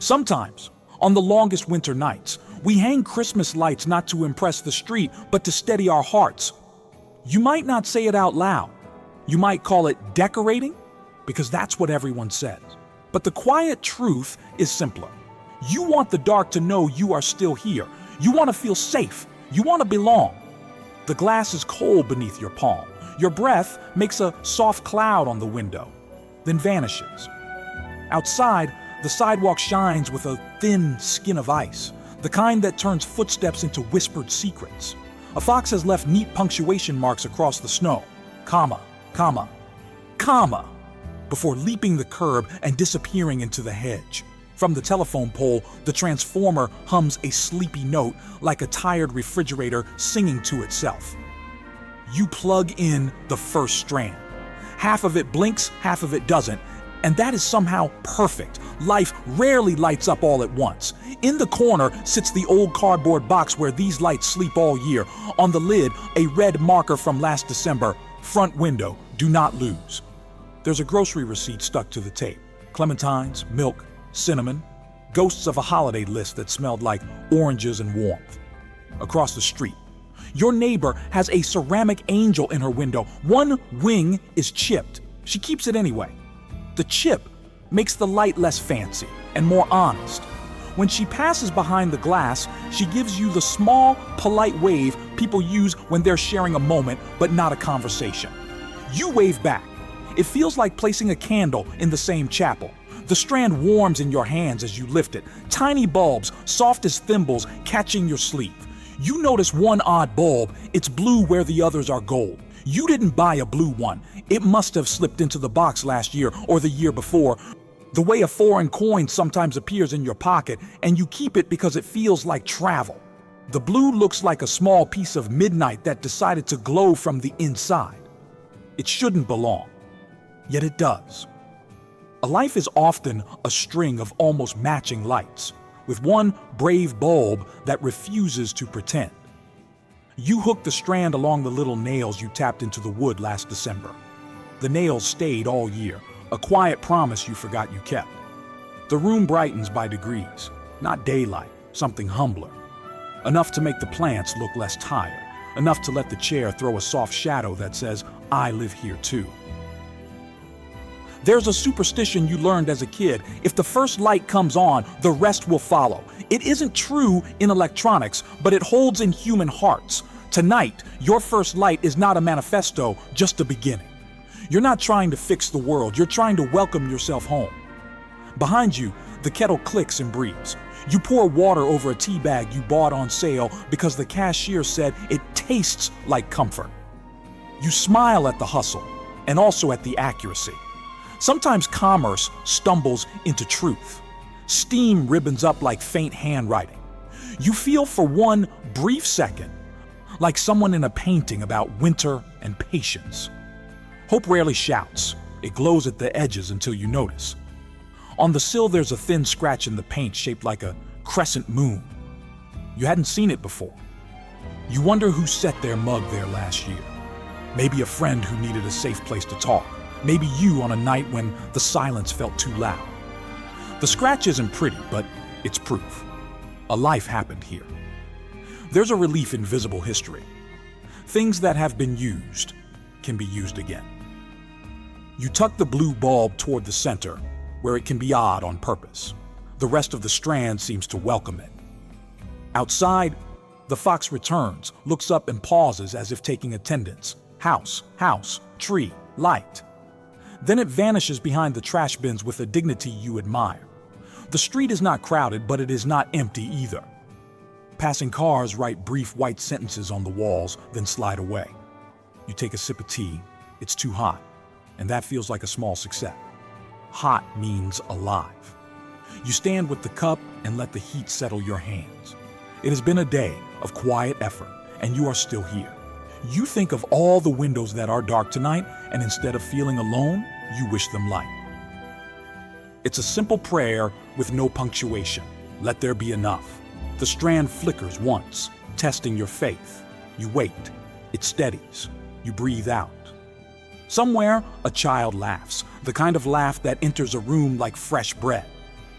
Sometimes, on the longest winter nights, we hang Christmas lights not to impress the street, but to steady our hearts. You might not say it out loud. You might call it decorating, because that's what everyone says. But the quiet truth is simpler. You want the dark to know you are still here. You want to feel safe. You want to belong. The glass is cold beneath your palm. Your breath makes a soft cloud on the window, then vanishes. Outside, the sidewalk shines with a thin skin of ice, the kind that turns footsteps into whispered secrets. A fox has left neat punctuation marks across the snow, comma, comma, comma, before leaping the curb and disappearing into the hedge. From the telephone pole, the transformer hums a sleepy note like a tired refrigerator singing to itself. You plug in the first strand. Half of it blinks, half of it doesn't, and that is somehow perfect. Life rarely lights up all at once. In the corner sits the old cardboard box where these lights sleep all year. On the lid, a red marker from last December. Front window, do not lose. There's a grocery receipt stuck to the tape. Clementines, milk, cinnamon, ghosts of a holiday list that smelled like oranges and warmth. Across the street, your neighbor has a ceramic angel in her window. One wing is chipped. She keeps it anyway. The chip makes the light less fancy and more honest. When she passes behind the glass, she gives you the small, polite wave people use when they're sharing a moment but not a conversation. You wave back. It feels like placing a candle in the same chapel. The strand warms in your hands as you lift it. Tiny bulbs, soft as thimbles, catching your sleeve. You notice one odd bulb. It's blue where the others are gold. You didn't buy a blue one. It must have slipped into the box last year or the year before. The way a foreign coin sometimes appears in your pocket, and you keep it because it feels like travel. The blue looks like a small piece of midnight that decided to glow from the inside. It shouldn't belong, yet it does. A life is often a string of almost matching lights, with one brave bulb that refuses to pretend. You hooked the strand along the little nails you tapped into the wood last December. The nails stayed all year, a quiet promise you forgot you kept. The room brightens by degrees, not daylight, something humbler. Enough to make the plants look less tired, enough to let the chair throw a soft shadow that says, I live here too. There's a superstition you learned as a kid. If the first light comes on, the rest will follow. It isn't true in electronics, but it holds in human hearts. Tonight, your first light is not a manifesto, just a beginning. You're not trying to fix the world, you're trying to welcome yourself home. Behind you, the kettle clicks and breathes. You pour water over a tea bag you bought on sale because the cashier said it tastes like comfort. You smile at the hustle and also at the accuracy. Sometimes commerce stumbles into truth. Steam ribbons up like faint handwriting. You feel for one brief second like someone in a painting about winter and patience. Hope rarely shouts. It glows at the edges until you notice. On the sill, there's a thin scratch in the paint shaped like a crescent moon. You hadn't seen it before. You wonder who set their mug there last year. Maybe a friend who needed a safe place to talk. Maybe you on a night when the silence felt too loud. The scratch isn't pretty, but it's proof. A life happened here. There's a relief in visible history. Things that have been used can be used again. You tuck the blue bulb toward the center, where it can be odd on purpose. The rest of the strand seems to welcome it. Outside, the fox returns, looks up and pauses as if taking attendance. House, house, tree, light. Then it vanishes behind the trash bins with a dignity you admire. The street is not crowded, but it is not empty either. Passing cars write brief white sentences on the walls, then slide away. You take a sip of tea. It's too hot, and that feels like a small success. Hot means alive. You stand with the cup and let the heat settle your hands. It has been a day of quiet effort, and you are still here. You think of all the windows that are dark tonight, and instead of feeling alone, you wish them light. It's a simple prayer with no punctuation. Let there be enough. The strand flickers once, testing your faith. You wait. It steadies. You breathe out. Somewhere, a child laughs, the kind of laugh that enters a room like fresh bread.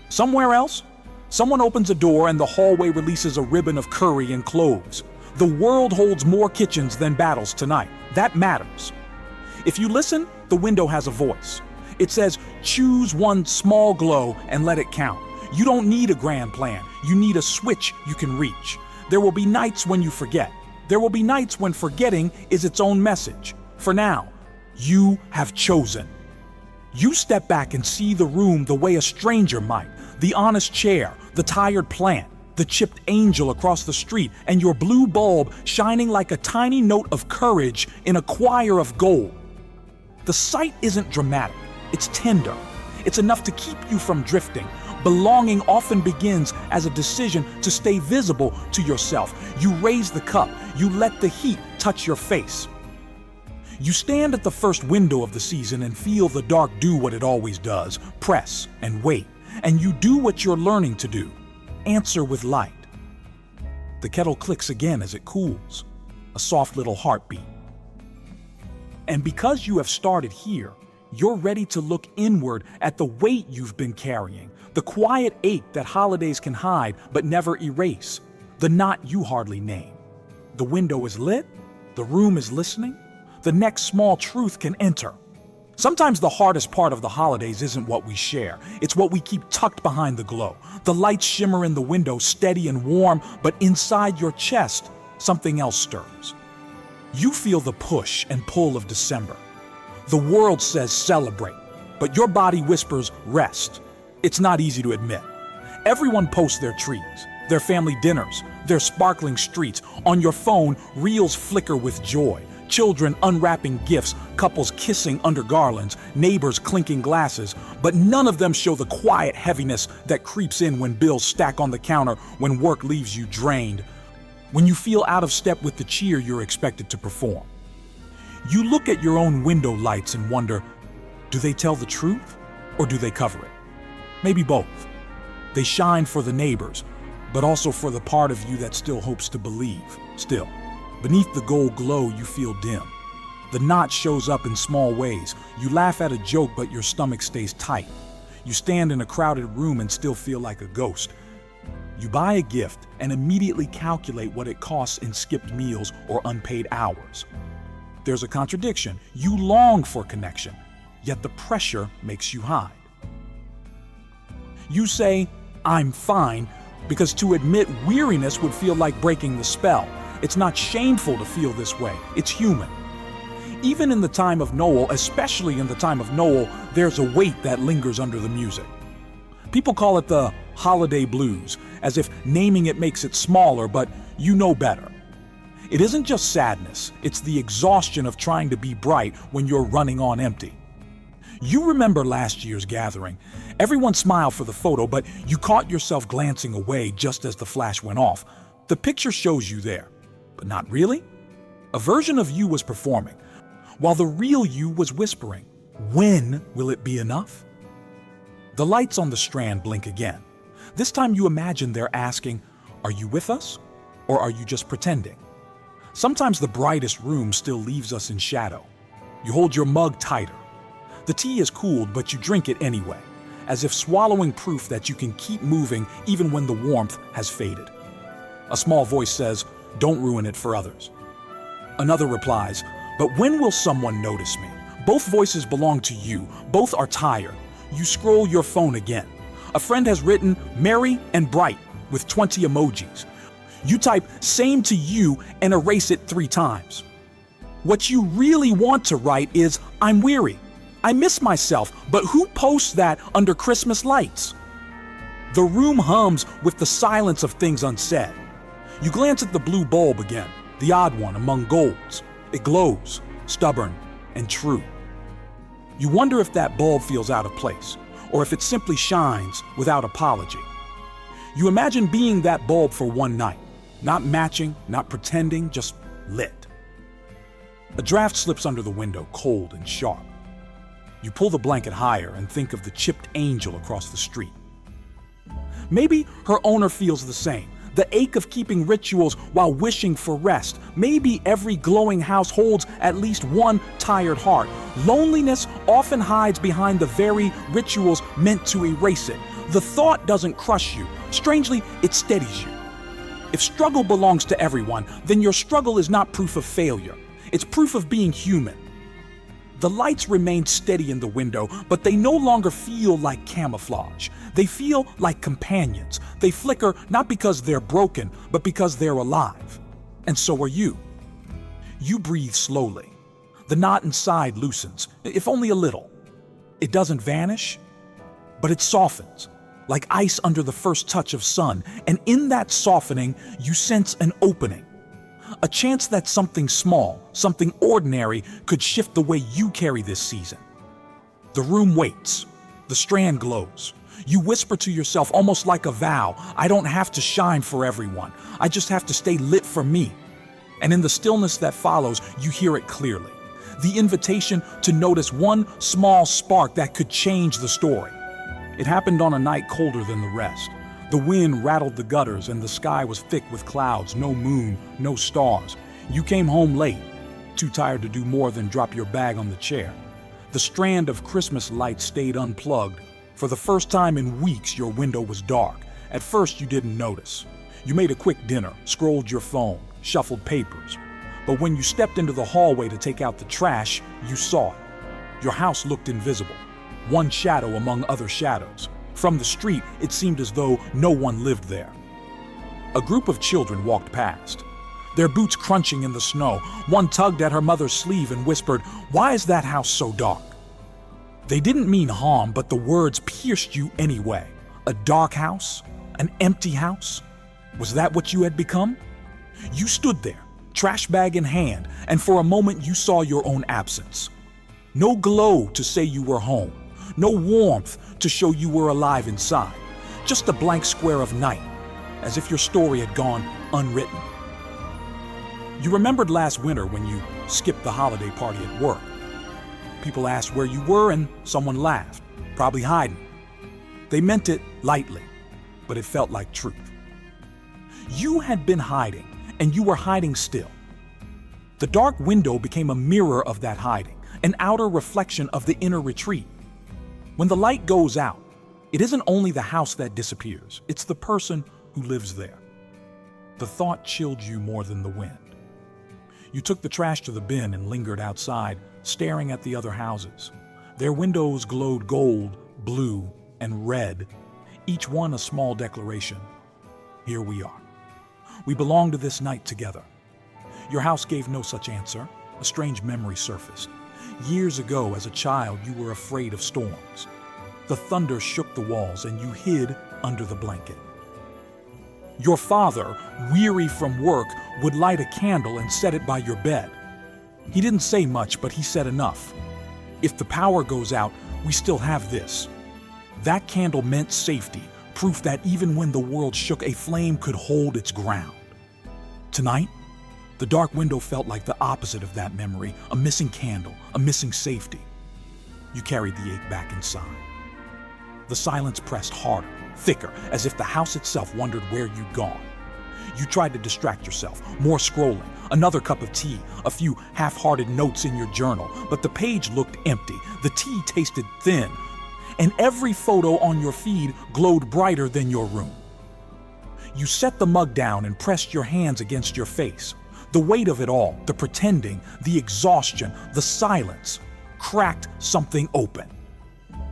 Somewhere else, Someone opens a door and the hallway releases a ribbon of curry and cloves. The world holds more kitchens than battles tonight. That matters. If you listen, the window has a voice. It says, choose one small glow and let it count. You don't need a grand plan. You need a switch you can reach. There will be nights when you forget. There will be nights when forgetting is its own message. For now, you have chosen. You step back and see the room the way a stranger might. The honest chair, the tired plant, the chipped angel across the street, and your blue bulb shining like a tiny note of courage in a choir of gold. The sight isn't dramatic, it's tender. It's enough to keep you from drifting. Belonging often begins as a decision to stay visible to yourself. You raise the cup, you let the heat touch your face. You stand at the first window of the season and feel the dark do what it always does, press and wait. And you do what you're learning to do, answer with light. The kettle clicks again as it cools, a soft little heartbeat. And because you have started here, you're ready to look inward at the weight you've been carrying, the quiet ache that holidays can hide but never erase, the knot you hardly name. The window is lit, the room is listening, the next small truth can enter. Sometimes the hardest part of the holidays isn't what we share, it's what we keep tucked behind the glow. The lights shimmer in the window, steady and warm, but inside your chest, something else stirs. You feel the push and pull of December. The world says celebrate, but your body whispers rest. It's not easy to admit. Everyone posts their trees, their family dinners, their sparkling streets. On your phone, reels flicker with joy. Children unwrapping gifts, couples kissing under garlands, neighbors clinking glasses, but none of them show the quiet heaviness that creeps in when bills stack on the counter, when work leaves you drained, when you feel out of step with the cheer you're expected to perform. You look at your own window lights and wonder, do they tell the truth or do they cover it? Maybe both. They shine for the neighbors, but also for the part of you that still hopes to believe. Still, beneath the gold glow, you feel dim. The knot shows up in small ways. You laugh at a joke, but your stomach stays tight. You stand in a crowded room and still feel like a ghost. You buy a gift and immediately calculate what it costs in skipped meals or unpaid hours. There's a contradiction. You long for connection, yet the pressure makes you hide. You say, I'm fine, because to admit weariness would feel like breaking the spell. It's not shameful to feel this way. It's human. Even in the time of Noel, especially in the time of Noel, there's a weight that lingers under the music. People call it the holiday blues, as if naming it makes it smaller, but you know better. It isn't just sadness, it's the exhaustion of trying to be bright when you're running on empty. You remember last year's gathering. Everyone smiled for the photo, but you caught yourself glancing away just as the flash went off. The picture shows you there, but not really. A version of you was performing, while the real you was whispering, when will it be enough? The lights on the strand blink again. This time you imagine they're asking, are you with us, or are you just pretending? Sometimes the brightest room still leaves us in shadow. You hold your mug tighter. The tea is cooled, but you drink it anyway, as if swallowing proof that you can keep moving even when the warmth has faded. A small voice says, don't ruin it for others. Another replies, but when will someone notice me? Both voices belong to you. Both are tired. You scroll your phone again. A friend has written merry and bright with 20 emojis. You type same to you and erase it 3 times. What you really want to write is, I'm weary. I miss myself, but who posts that under Christmas lights? The room hums with the silence of things unsaid. You glance at the blue bulb again, the odd one among golds. It glows, stubborn and true. You wonder if that bulb feels out of place, or if it simply shines without apology. You imagine being that bulb for one night, not matching, not pretending, just lit. A draft slips under the window, cold and sharp. You pull the blanket higher and think of the chipped angel across the street. Maybe her owner feels the same, the ache of keeping rituals while wishing for rest. Maybe every glowing house holds at least one tired heart. Loneliness often hides behind the very rituals meant to erase it. The thought doesn't crush you. Strangely, it steadies you. If struggle belongs to everyone, then your struggle is not proof of failure. It's proof of being human. The lights remain steady in the window, but they no longer feel like camouflage. They feel like companions. They flicker not because they're broken, but because they're alive. And so are you. You breathe slowly. The knot inside loosens, if only a little. It doesn't vanish, but it softens, like ice under the first touch of sun. And in that softening, you sense an opening. A chance that something small, something ordinary, could shift the way you carry this season. The room waits. The strand glows. You whisper to yourself almost like a vow, I don't have to shine for everyone. I just have to stay lit for me. And in the stillness that follows, you hear it clearly. The invitation to notice one small spark that could change the story. It happened on a night colder than the rest. The wind rattled the gutters and the sky was thick with clouds, no moon, no stars. You came home late, too tired to do more than drop your bag on the chair. The strand of Christmas lights stayed unplugged. For the first time in weeks, your window was dark. At first, you didn't notice. You made a quick dinner, scrolled your phone, shuffled papers. But when you stepped into the hallway to take out the trash, you saw it. Your house looked invisible, one shadow among other shadows. From the street, it seemed as though no one lived there. A group of children walked past, their boots crunching in the snow. One tugged at her mother's sleeve and whispered, "Why is that house so dark?" They didn't mean harm, but the words pierced you anyway. A dark house? An empty house? Was that what you had become? You stood there, trash bag in hand, and for a moment you saw your own absence. No glow to say you were home. No warmth to show you were alive inside. Just a blank square of night, as if your story had gone unwritten. You remembered last winter when you skipped the holiday party at work. People asked where you were and someone laughed, probably hiding. They meant it lightly, but it felt like truth. You had been hiding, and you were hiding still. The dark window became a mirror of that hiding, an outer reflection of the inner retreat. When the light goes out, it isn't only the house that disappears, it's the person who lives there. The thought chilled you more than the wind. You took the trash to the bin and lingered outside, staring at the other houses. Their windows glowed gold, blue, and red, each one a small declaration. Here we are. We belong to this night together. Your house gave no such answer. A strange memory surfaced. Years ago, as a child, you were afraid of storms. The thunder shook the walls and you hid under the blanket. Your father, weary from work, would light a candle and set it by your bed. He didn't say much, but he said enough. If the power goes out, we still have this. That candle meant safety, proof that even when the world shook, a flame could hold its ground. Tonight, the dark window felt like the opposite of that memory, a missing candle, a missing safety. You carried the ache back inside. The silence pressed harder, thicker, as if the house itself wondered where you'd gone. You tried to distract yourself, more scrolling, another cup of tea, a few half-hearted notes in your journal, but the page looked empty, the tea tasted thin, and every photo on your feed glowed brighter than your room. You set the mug down and pressed your hands against your face. The weight of it all, the pretending, the exhaustion, the silence, cracked something open.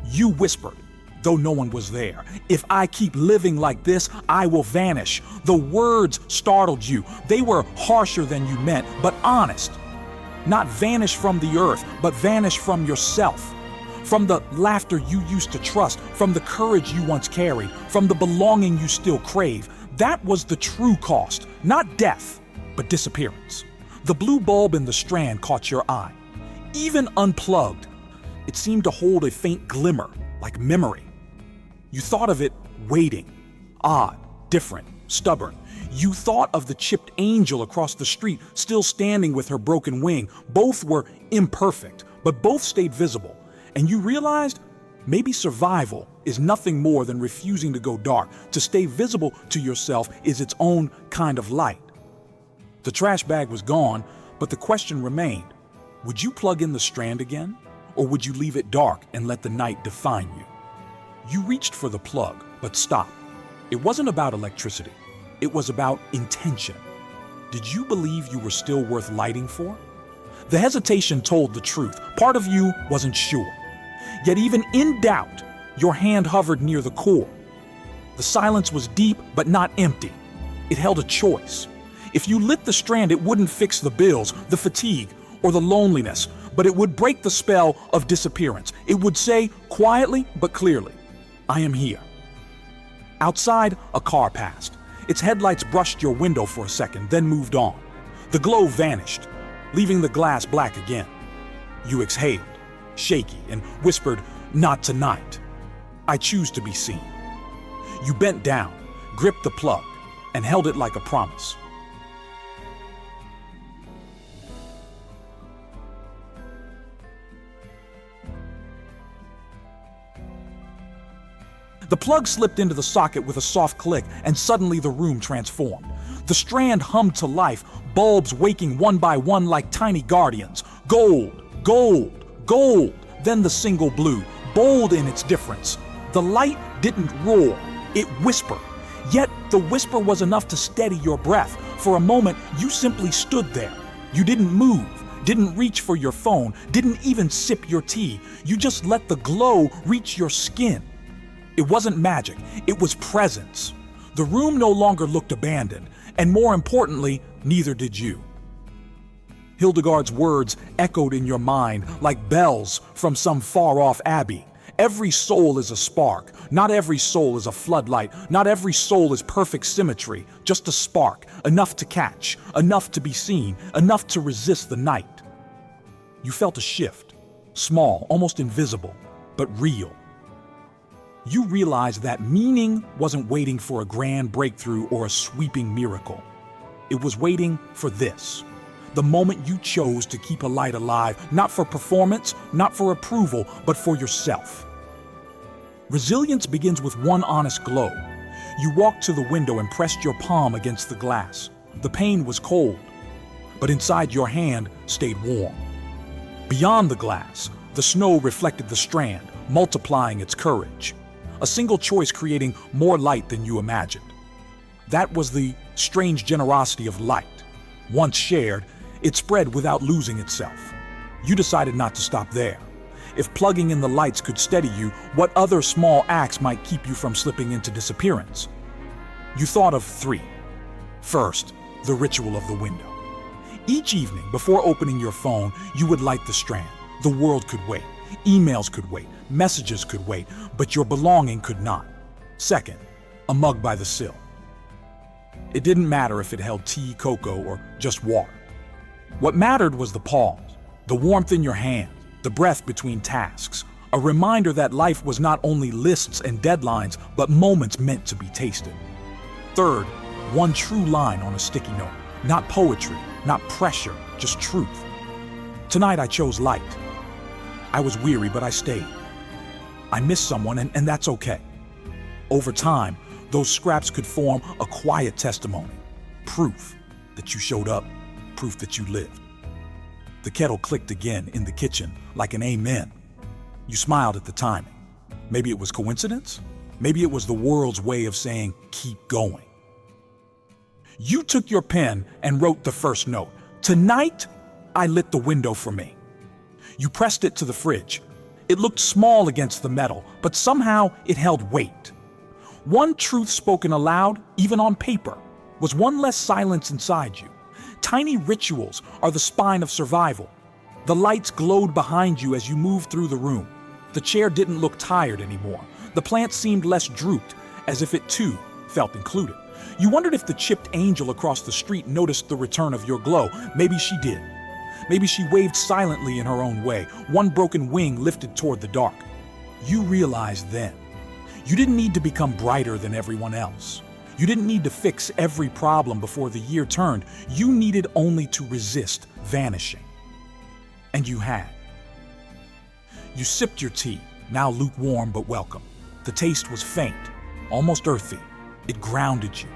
You whispered, though no one was there, "If I keep living like this, I will vanish." The words startled you. They were harsher than you meant, but honest. Not vanish from the earth, but vanish from yourself. From the laughter you used to trust, from the courage you once carried, from the belonging you still crave. That was the true cost, not death, but disappearance. The blue bulb in the strand caught your eye. Even unplugged, it seemed to hold a faint glimmer, like memory. You thought of it waiting, odd, different, stubborn. You thought of the chipped angel across the street, still standing with her broken wing. Both were imperfect, but both stayed visible. And you realized maybe survival is nothing more than refusing to go dark. To stay visible to yourself is its own kind of light. The trash bag was gone, but the question remained. Would you plug in the strand again? Or would you leave it dark and let the night define you? You reached for the plug, But stop. It wasn't about electricity. It was about intention. Did you believe you were still worth lighting for? The hesitation told the truth. Part of you wasn't sure. Yet even in doubt, your hand hovered near the core. The silence was deep but not empty. It held a choice. If you lit the strand, it wouldn't fix the bills, the fatigue, or the loneliness, but it would break the spell of disappearance. It would say, quietly but clearly, I am here. Outside, a car passed. Its headlights brushed your window for a second, then moved on. The glow vanished, leaving the glass black again. You exhaled, shaky, and whispered, not tonight. I choose to be seen. You bent down, gripped the plug, and held it like a promise. The plug slipped into the socket with a soft click, and suddenly the room transformed. The strand hummed to life, bulbs waking one by one like tiny guardians. Gold, gold, gold. Then the single blue, bold in its difference. The light didn't roar, it whispered. Yet the whisper was enough to steady your breath. For a moment, you simply stood there. You didn't move, didn't reach for your phone, didn't even sip your tea. You just let the glow reach your skin. It wasn't magic, it was presence. The room no longer looked abandoned, and more importantly, neither did you. Hildegard's words echoed in your mind like bells from some far-off abbey. Every soul is a spark. Not every soul is a floodlight. Not every soul is perfect symmetry. Just a spark, enough to catch, enough to be seen, enough to resist the night. You felt a shift, small, almost invisible, but real. You realized that meaning wasn't waiting for a grand breakthrough or a sweeping miracle. It was waiting for this. The moment you chose to keep a light alive, not for performance, not for approval, but for yourself. Resilience begins with one honest glow. You walked to the window and pressed your palm against the glass. The pain was cold, but inside your hand stayed warm. Beyond the glass, the snow reflected the strand, multiplying its courage. A single choice creating more light than you imagined. That was the strange generosity of light. Once shared, it spread without losing itself. You decided not to stop there. If plugging in the lights could steady you, what other small acts might keep you from slipping into disappearance? You thought of 3. First, the ritual of the window. Each evening, before opening your phone, you would light the strand. The world could wait. Emails could wait. Messages could wait, but your belonging could not. Second, a mug by the sill. It didn't matter if it held tea, cocoa, or just water. What mattered was the pause, the warmth in your hand, the breath between tasks, a reminder that life was not only lists and deadlines, but moments meant to be tasted. Third, one true line on a sticky note. Not poetry, not pressure, just truth. Tonight I chose light. I was weary, but I stayed. I missed someone, and that's okay. Over time, those scraps could form a quiet testimony. Proof that you showed up, proof that you lived. The kettle clicked again in the kitchen like an amen. You smiled at the timing. Maybe it was coincidence? Maybe it was the world's way of saying, keep going. You took your pen and wrote the first note. Tonight, I lit the window for me. You pressed it to the fridge. It looked small against the metal, but somehow it held weight. One truth spoken aloud, even on paper, was one less silence inside you. Tiny rituals are the spine of survival. The lights glowed behind you as you moved through the room. The chair didn't look tired anymore. The plant seemed less drooped, as if it too felt included. You wondered if the chipped angel across the street noticed the return of your glow. Maybe she did. Maybe she waved silently in her own way, one broken wing lifted toward the dark. You realized then, you didn't need to become brighter than everyone else. You didn't need to fix every problem before the year turned. You needed only to resist vanishing. And you had. You sipped your tea, now lukewarm but welcome. The taste was faint, almost earthy. It grounded you.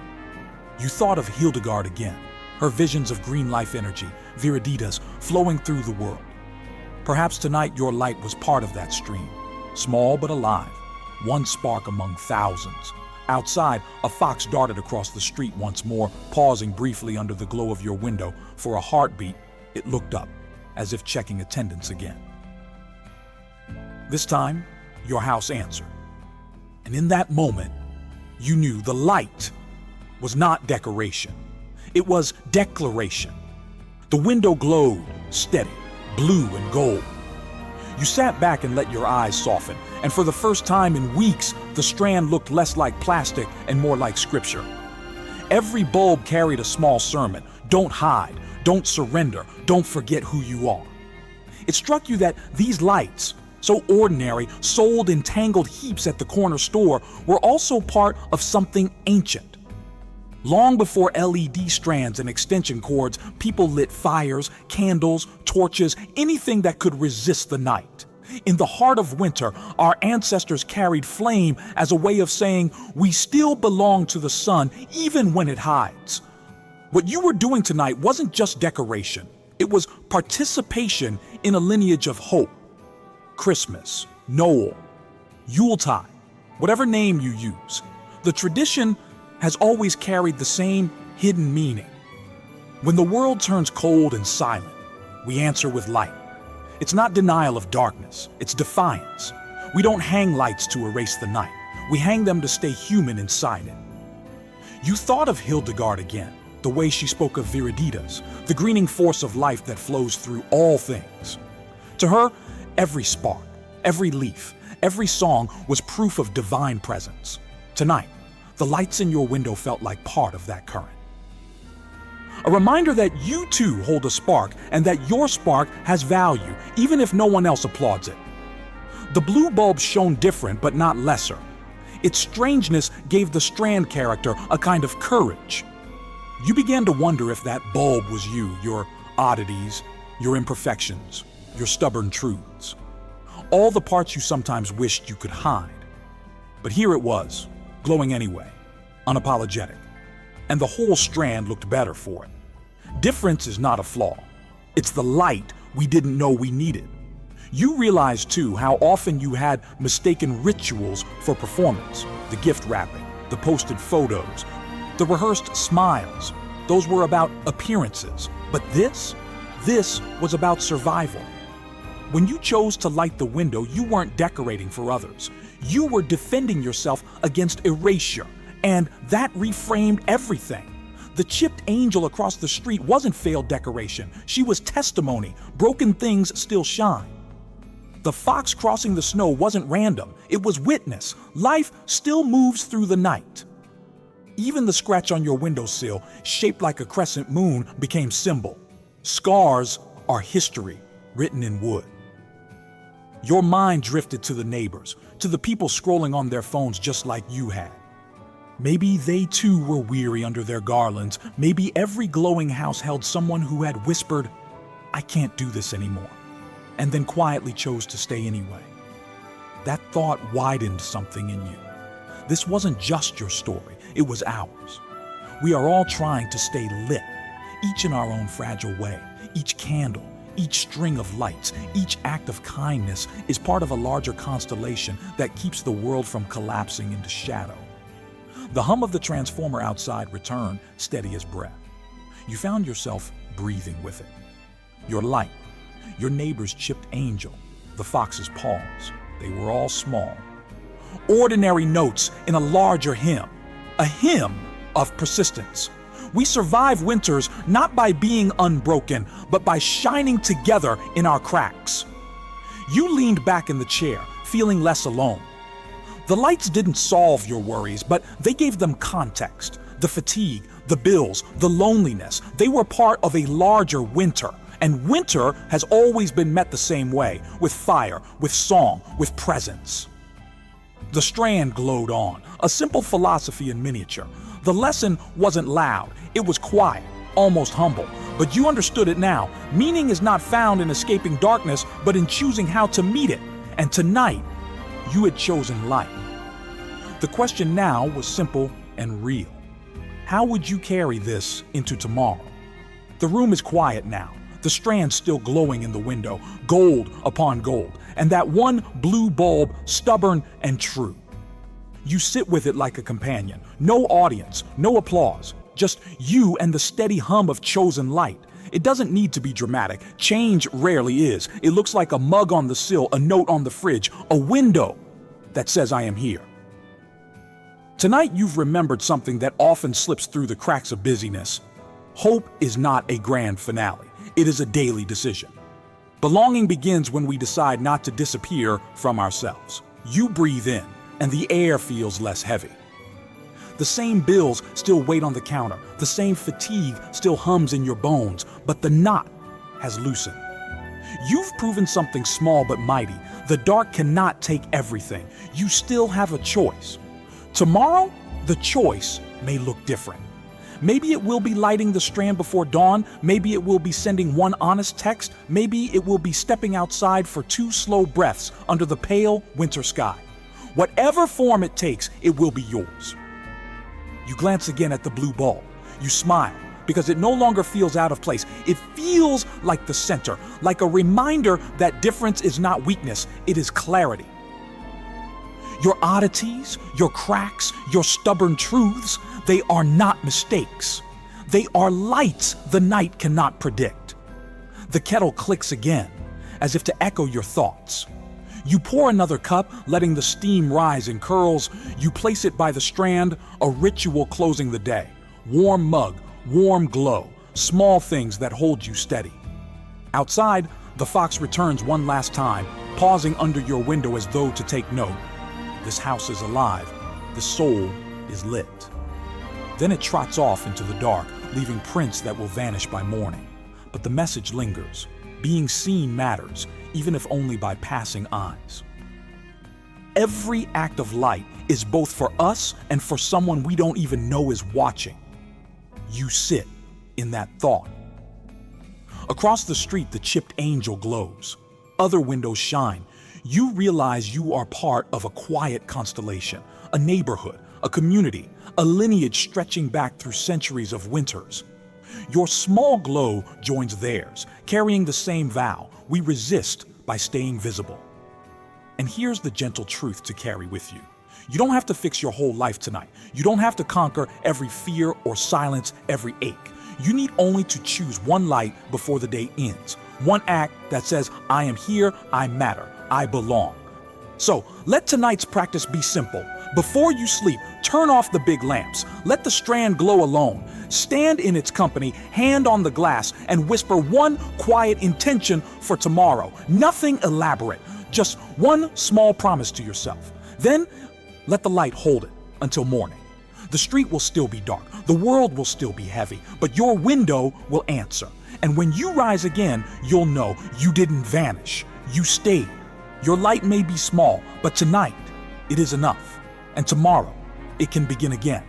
You thought of Hildegard again, her visions of green life energy, viriditas flowing through the world. Perhaps tonight your light was part of that stream, small but alive, one spark among thousands. Outside, a fox darted across the street once more, pausing briefly under the glow of your window. For a heartbeat, it looked up, as if checking attendance again. This time, your house answered. And in that moment, you knew the light was not decoration. It was declaration. The window glowed, steady, blue and gold. You sat back and let your eyes soften, and for the first time in weeks, the strand looked less like plastic and more like scripture. Every bulb carried a small sermon. Don't hide, don't surrender, don't forget who you are. It struck you that these lights, so ordinary, sold in tangled heaps at the corner store, were also part of something ancient. Long before LED strands and extension cords, people lit fires, candles, torches, anything that could resist the night. In the heart of winter, our ancestors carried flame as a way of saying, we still belong to the sun, even when it hides. What you were doing tonight wasn't just decoration. It was participation in a lineage of hope. Christmas, Noel, Yuletide, whatever name you use, the tradition has always carried the same hidden meaning. When the world turns cold and silent, we answer with light. It's not denial of darkness, it's defiance. We don't hang lights to erase the night. We hang them to stay human inside it. You thought of Hildegard again, the way she spoke of viriditas, the greening force of life that flows through all things. To her, every spark, every leaf, every song was proof of divine presence. Tonight, the lights in your window felt like part of that current. A reminder that you too hold a spark and that your spark has value, even if no one else applauds it. The blue bulb shone different, but not lesser. Its strangeness gave the strand character a kind of courage. You began to wonder if that bulb was you, your oddities, your imperfections, your stubborn truths. All the parts you sometimes wished you could hide. But here it was, glowing anyway, unapologetic. And the whole strand looked better for it. Difference is not a flaw. It's the light we didn't know we needed. You realized too how often you had mistaken rituals for performance. The gift wrapping, the posted photos, the rehearsed smiles. Those were about appearances. But this was about survival. When you chose to light the window, you weren't decorating for others. You were defending yourself against erasure, and that reframed everything. The chipped angel across the street wasn't failed decoration. She was testimony. Broken things still shine. The fox crossing the snow wasn't random. It was witness. Life still moves through the night. Even the scratch on your windowsill, shaped like a crescent moon, became symbol. Scars are history, written in wood. Your mind drifted to the neighbors, to the people scrolling on their phones just like you had. Maybe they too were weary under their garlands. Maybe every glowing house held someone who had whispered, "I can't do this anymore," and then quietly chose to stay anyway. That thought widened something in you. This wasn't just your story, it was ours. We are all trying to stay lit, each in our own fragile way. Each candle, each string of lights, each act of kindness is part of a larger constellation that keeps the world from collapsing into shadow. The hum of the transformer outside returned, steady as breath. You found yourself breathing with it. Your light, your neighbor's chipped angel, the fox's paws, they were all small. Ordinary notes in a larger hymn, a hymn of persistence. We survive winters not by being unbroken, but by shining together in our cracks. You leaned back in the chair, feeling less alone. The lights didn't solve your worries, but they gave them context. The fatigue, the bills, the loneliness, they were part of a larger winter. And winter has always been met the same way, with fire, with song, with presence. The strand glowed on, a simple philosophy in miniature. The lesson wasn't loud, it was quiet, almost humble. But you understood it now. Meaning is not found in escaping darkness, but in choosing how to meet it. And tonight, you had chosen light. The question now was simple and real. How would you carry this into tomorrow? The room is quiet now. The strand still glowing in the window, gold upon gold, and that one blue bulb stubborn and true. You sit with it like a companion. No audience, no applause. Just you and the steady hum of chosen light. It doesn't need to be dramatic. Change rarely is. It looks like a mug on the sill, a note on the fridge, a window that says I am here. Tonight you've remembered something that often slips through the cracks of busyness. Hope is not a grand finale. It is a daily decision. Belonging begins when we decide not to disappear from ourselves. You breathe in, and the air feels less heavy. The same bills still wait on the counter. The same fatigue still hums in your bones, but the knot has loosened. You've proven something small but mighty. The dark cannot take everything. You still have a choice. Tomorrow, the choice may look different. Maybe it will be lighting the strand before dawn. Maybe it will be sending one honest text. Maybe it will be stepping outside for 2 slow breaths under the pale winter sky. Whatever form it takes, it will be yours. You glance again at the blue ball. You smile because it no longer feels out of place. It feels like the center, like a reminder that difference is not weakness, it is clarity. Your oddities, your cracks, your stubborn truths, they are not mistakes. They are lights the night cannot predict. The kettle clicks again, as if to echo your thoughts. You pour another cup, letting the steam rise in curls. You place it by the strand, a ritual closing the day. Warm mug, warm glow, small things that hold you steady. Outside, the fox returns one last time, pausing under your window as though to take note. This house is alive. The soul is lit. Then it trots off into the dark, leaving prints that will vanish by morning. But the message lingers. Being seen matters, even if only by passing eyes. Every act of light is both for us and for someone we don't even know is watching. You sit in that thought. Across the street, the chipped angel glows. Other windows shine. You realize you are part of a quiet constellation, a neighborhood, a community, a lineage stretching back through centuries of winters. Your small glow joins theirs, carrying the same vow: we resist by staying visible. And here's the gentle truth to carry with you. You don't have to fix your whole life tonight. You don't have to conquer every fear or silence every ache. You need only to choose one light before the day ends. One act that says, I am here, I matter, I belong. So let tonight's practice be simple. Before you sleep, turn off the big lamps. Let the strand glow alone. Stand in its company, hand on the glass, and whisper one quiet intention for tomorrow. Nothing elaborate, just one small promise to yourself. Then let the light hold it until morning. The street will still be dark, the world will still be heavy, but your window will answer. And when you rise again, you'll know you didn't vanish, you stayed. Your light may be small, but tonight it is enough. And tomorrow, it can begin again.